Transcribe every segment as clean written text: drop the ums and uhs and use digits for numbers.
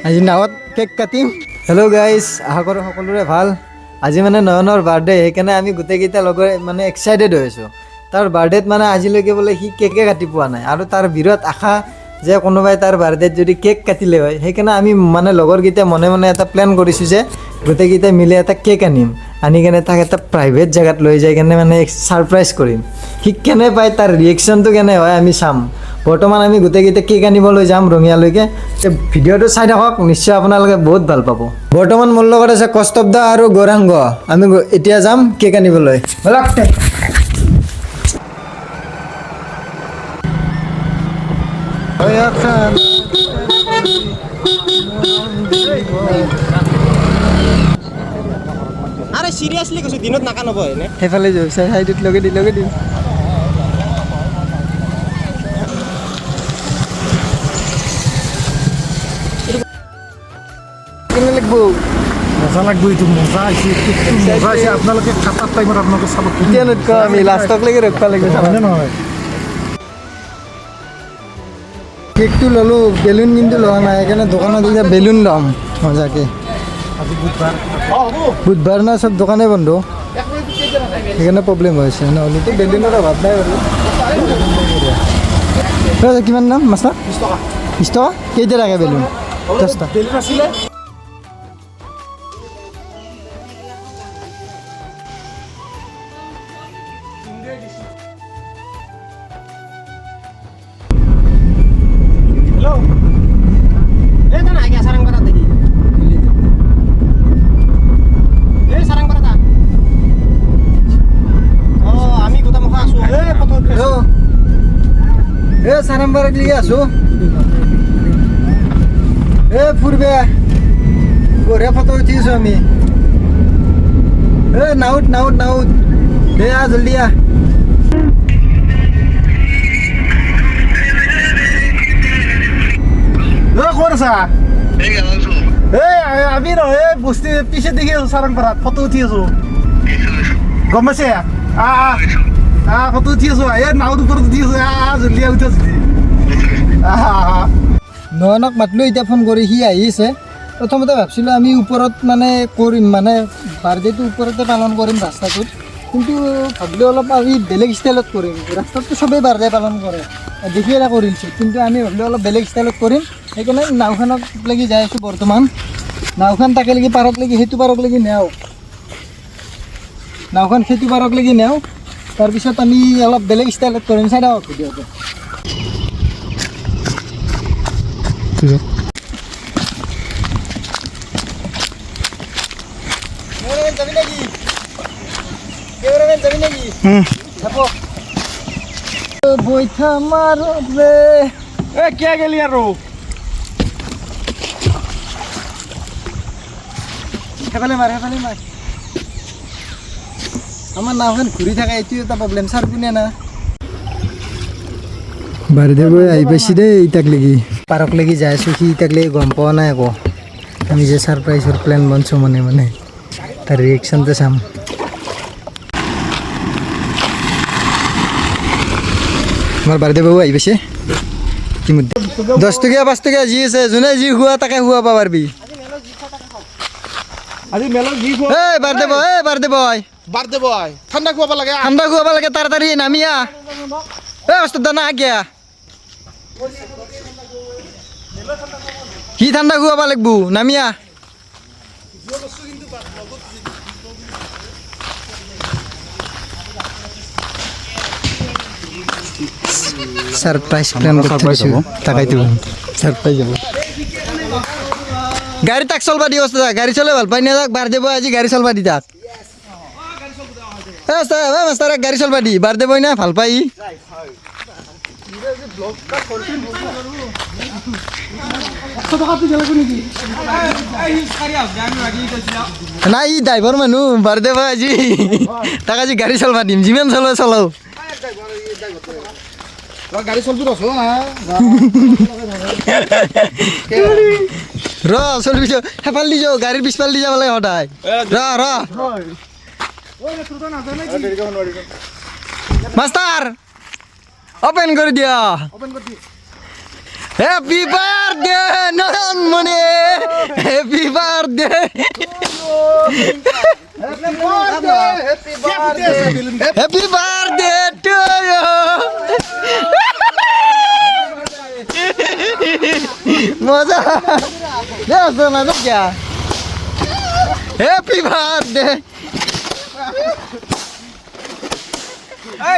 আজি নাৱত কেক কাটিম। হেল্ল' গাইজ, আশা কৰোঁ সকলোৰে ভাল। আজি মানে নয়নৰ বাৰ্থডে, সেইকাৰণে আমি গোটেইকেইটা লগৰ মানে এক্সাইটেড হৈ আছোঁ। তাৰ বাৰ্থডেত মানে আজিলৈকে বোলে সি কেকে কাটি পোৱা নাই, আৰু তাৰ বিৰাট আশা যে কোনোবাই তাৰ বাৰ্থডেত যদি কেক কাটিলে হয়। সেইকাৰণে আমি মানে লগৰকেইটাই মনে মনে এটা প্লেন কৰিছোঁ যে গোটেইকেইটাই মিলি এটা কেক আনিম, আনি কেনে তাক এটা প্ৰাইভেট জেগাত লৈ যাই কেনে মানে ছাৰপ্ৰাইজ কৰিম। সি কেনে পায়, তাৰ ৰিয়েকশ্যনটো কেনে হয় আমি চাম। বৰ্তমান আমি গোটেইকেইটা কেক আনিবলৈ যাম ৰঙিয়ালৈকে। ভিডিঅ'টো চাই থাকক, নিশ্চয় আপোনালোকে বহুত ভাল পাব। বৰ্তমান মোৰ লগত আছে কৌস্তভ দা আৰু গৌৰাংগ। আমি এতিয়া যাম কেক আনিবলৈ। আরে সিরিয়াসলি কৈছো দিনত নাকানব এনে সেইফালে যাওঁ, চাইডত লগে দি কেনে লাগব? মজা লাগব, এইটো মজা আছে, মজা আছে। আপোনালোকে খাতাৰ টাইমত আপোনালোকে চাব। এতিয়া নকওঁ, আমি লাষ্টক লৈকে ৰখিব লাগিব। হয়নে নহয়? কেকটো ল'লোঁ, বেলুন কিন্তু লোৱা নাই। সেইকাৰণে দোকানত এতিয়া বেলুন ল'ম মজাকৈ। আজি বুধবাৰ। বুধবাৰ না, চব দোকানে বন্ধ, সেইকাৰণে প্ৰব্লেম হৈছে। নহ'লেতো বেলুনৰ অভাৱ নাই বাৰু। কিমান দাম মাছটা? 20 টকা। কেইটা থাকে বেলুন? 10টা। বেলুন আছিলে। চাৰামবাৰত লিখি আছোঁ। ফুৰবে বঢ়িয়া ফটো উঠিছোঁ আমি। নাউত আ জলদি আ। ক'ত আছা? আমি নহয়, বস্তি পিছে দেখি আছো চাৰংপাৰাত ফটো উঠি আছো। গম পাইছে? ফটো উঠি আছো। নাওত ওপৰত উঠি আছো। জলদি উঠি আছো। নয়নক মাতিলোঁ এতিয়া ফোন কৰি, সি আহিছে। প্ৰথমতে ভাবিছিলোঁ আমি ওপৰত মানে কৰিম, মানে বাৰ্থডেটো ওপৰতে পালন কৰিম ৰাস্তাটোত, কিন্তু ভাবিলোঁ অলপ আমি বেলেগ ষ্টাইলত কৰিম। ৰাস্তাততো চবেই বাৰ্থডে পালন কৰে, দেখি এটা কৰিছোঁ, কিন্তু আমি ভাবিলোঁ অলপ বেলেগ ষ্টাইলত কৰিম। সেইকাৰণে নাওখনক লাগি যাই আছোঁ বৰ্তমান। নাওখন তাকে লাগি পাৰক লাগি, সেইটো পাৰক লাগি নেওঁ, নাওখন সেইটো পাৰক লাগি নেওঁ। তাৰপিছত আমি অলপ বেলেগ ষ্টাইলত কৰিম। চাই থাকক ভিডিঅ'টো। যাবি নাকি? বৈঠা মাৰে কিয় গেলি আৰু? সেইফালে মাৰ। আমাৰ নাওখন ঘূৰি থাকে, এইটো এটা প্ৰব্লেম। ছাৰ কোনে না বাৰ্থডে বয় আহি পাইছে দেই। ইটাক লাগি পাৰক লাগি যাই আছোঁ, সি ইটাক লাগি গম পোৱা নাই আকৌ। আমি যে ছাৰপ্ৰাইজৰ প্লেন বনছোঁ মানে তাৰ ৰিয়েকশ্যনটো চাম। আমাৰ বাৰ্থডে বয় আহি পাইছে ইতিমধ্যে। 10 টকীয়া 5 টকীয়া যি আছে, যোনে যি খোৱা তাকে খুৱাব পাৰবি। আজি মেলত যি বাৰ্থডে বয় ঠাণ্ডা খুৱাব লাগে। তাড়াতাড়ি নামিয়া। কৌস্তভ দা না আজ্ঞা, কি ঠাণ্ডা খুৱাব লাগিব, নামিয়া। সারপ্রাইজ প্ল্যান করতেছি, তাকাইতো সারপ্রাইজ যাব। গাড়ি তাক চলবা দি ওস্তাদ, গাড়ি চলে ভাল পাই না, বার দেব আজি গাড়ি চলবা দি তাক। মাস্টার গাড়ি চলবা দি, বার দেব না ভাল পাই। না ই ড্রাইভার মানুহ, বার দেব আজি তাক আজি গাড়ি চলবা দিম, যিমান চলাও চলাও। গাড়ি চলবি রস না র চলবি, সেফাল দি যাও, গাড়ির পিছফাল দি যাব লাগে সদায়। র মাস্টার ওপেন করে দিয়া। Happy birthday Nayanmoni, happy birthday. Happy birthday to you. মজা দেখো না তো क्या हैप्पी बर्थडे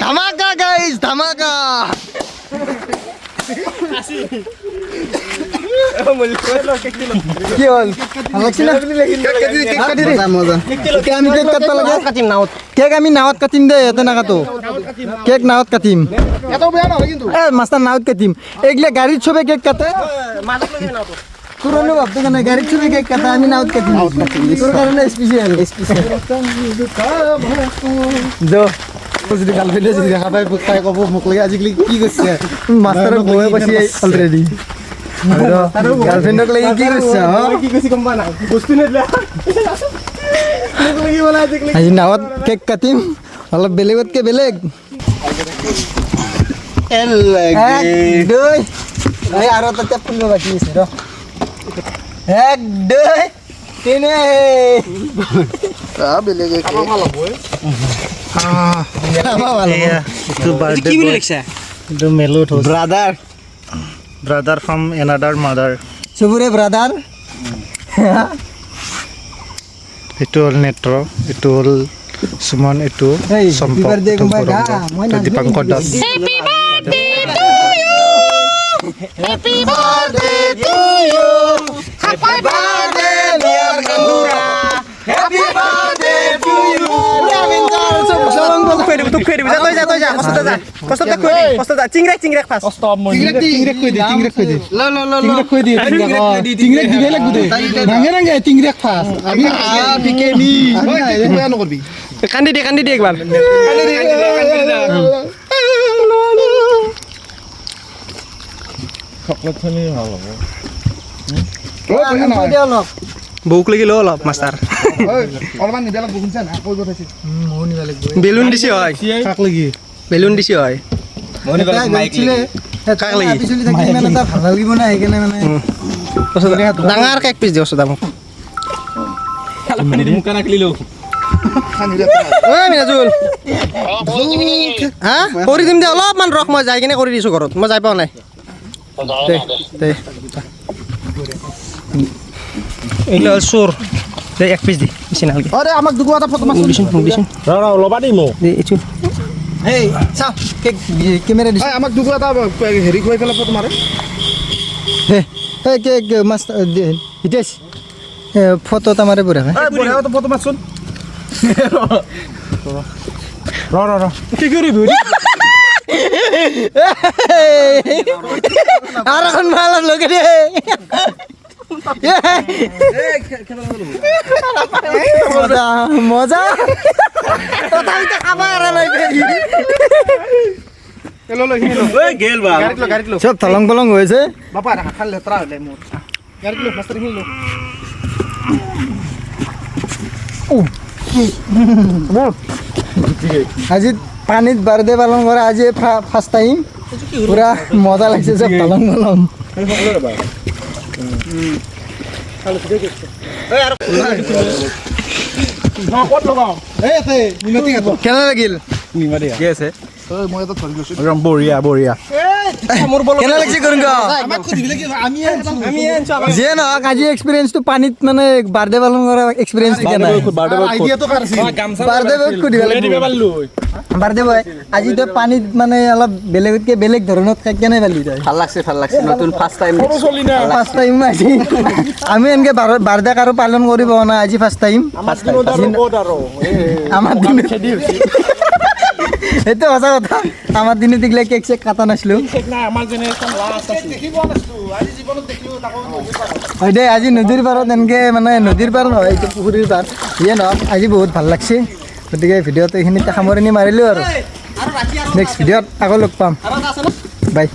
धमाका गाइस धमाका কি হল লাগছে না মজা কে আমি কেক কাটতে লাগে কাটিম নাওত কেক আমি নাওত কাটিম দে এতে না কাটো কেক নাওত কাটিম এত বেয়া নহয় কিন্তু এ মাস্টার নাওত কাটিম এগলে গাড়ির ছবে কেক কাটে মাজত লৈ নাওত পুরনো ভাবতো কেন গাড়ির ছবে কেক কাটা আমি নাওত কাটিম তোর কারণে স্পেশাল দো যদি গার্লফ্রেন্ডে যদি দেখা পাই তাই কব মোক লাগে আজিকালি কি কৰিছে মাস্টার বয়ে বসি অলরেডি গার্লফ্রেন্ডক লাগি কি করছ কি কৈছি গম পা না বস্তু নেদলা মোক লাগি বলা আজিকালি আজি নাওত কেক কাটিম অলপ বেলেগতকে বেলেগ এক দুই এই আর তাতে পুনব বাকি আছে র এক দুই তিন বেলেগ ভালো এইটো বাৰ্থডে কি বুলি লিখছা এইটো মেলুত ব্ৰাদাৰ ফ্ৰম এনাদাৰ মাদাৰ সবুৰে ব্ৰাদাৰ এইটো হ'ল নেত্ৰ এইটো হ'ল সুমন এইটো এই, চম্পক happy birthday কোনোবাই গা, মই নাচিব Dipankar Das Happy birthday to you. Happy birthday to you. Happy birthday, dear Gandura. Happy birthday to you খুৱাই দিব তোক খুৱাই দিব যা তই যা কষ্টতে যা কষ্টতে খুৱাই দে কষ্টতে চিংৰাক ফাৰ্ষ্ট টিংৰেক কৈ দে ল ল ল টিংৰেক কৈ দে টিংৰেক দিবই লাগিব দে ৰাঙে টিংৰেক ফাৰ্ষ্ট আমি ঠিকে নি বেয়া নকৰবি কান্দি দে একবাৰ বৌক লাগি ল অলপ মাষ্টাৰ অলপমান নিবেলাক বহুনছে না কৈ গৈছে বেলুন দিছি হয় কাক লাগি বেলুন দিছি হয় কাক লাগি পিছলি থাকি ইমান এটা ভাল লাগিব না সেইকাৰণে মানে ডাঙৰ কেক পিচ দিওঁ চদা মোক ঐ মিনাজুল হা কৰি দিম দে অলপমান ৰখ মই যাই কিনে কৰি দিছোঁ ঘৰত মই যাই পোৱা নাই দে এইগুলো হল চোর দে এক পিস দি বেশি না আরে আমাক দুগো এটা ফটো মাছ মোক দিছোন ল'বা দিম দে এইটো এই চাও কেক ক্যামেরা দিছ আমাক দুগো এটা হেৰি খুৱাই পেলাই ফটো মাৰে এই কেক মাস্ট হিতেশ ফটো তামাৰে পুৰা এই বঢ়িয়া এটা ফটো মাৰচোন ৰ কি কৰিবি আৰ এখন ভালো লোকে ৰে মজা মজা তথাপি তো খাবাৰ নাই সব তলং পলং হয়েছে বাপা খাল লেতৰা হ'লে মোৰ গাড়ীত লৈ মাষ্টৰ খিনি লৈ আজি পানীত বাৰ্থডে পালন কৰা আজি ফাৰ্ষ্ট টাইম পুৰা মজা লাগিছে চব তলং পলং ক'ত লগাওঁ এই আছে মিনতি খাব কেনে লাগিল কি আছে মই এটা ধৰি লৈছোঁ একদম বঢ়িয়া কেনে লাগিছে গৰংগ আমাক সুধিবলৈ কি আমি আনিছোঁ যিয়ে নহওক আজি এক্সপিৰিয়েঞ্চটো পানীত মানে বাৰ্থডে পালন কৰা এক্সপিৰিয়েঞ্চ কেনে আইডিয়াটো কাৰ আছিল বাৰ্থডে বয়ক সুধিব লাগিব বাৰ্থডে বয় আজি তই পানীত মানে অলপ বেলেগতকৈ বেলেগ ধৰণত খাই কেনে পালি তই ভাল লাগছে নতুন ফাৰ্ষ্ট টাইম ফাৰ্ষ্ট টাইম আজি আমি এনেকৈ বাৰ্থডে কাৰো পালন কৰি পোৱা নাই আজি ফাৰ্ষ্ট টাইম আমাৰ দিনত সেইটো সঁচা কথা আমাৰ দিনত দেখিলে কেক চেক কাটা নাছিলোঁ হয় দে আজি নদীৰ পাৰত এনেকৈ মানে নদীৰ পাৰ নহয় এইটো পুখুৰীৰ পাৰ যিয়ে নহওক আজি বহুত ভাল লাগছে গতিকে ভিডিঅ'টো এইখিনিতে সামৰণি মাৰিলোঁ আৰু নেক্সট ভিডিঅ'ত আকৌ লগ পাম বাই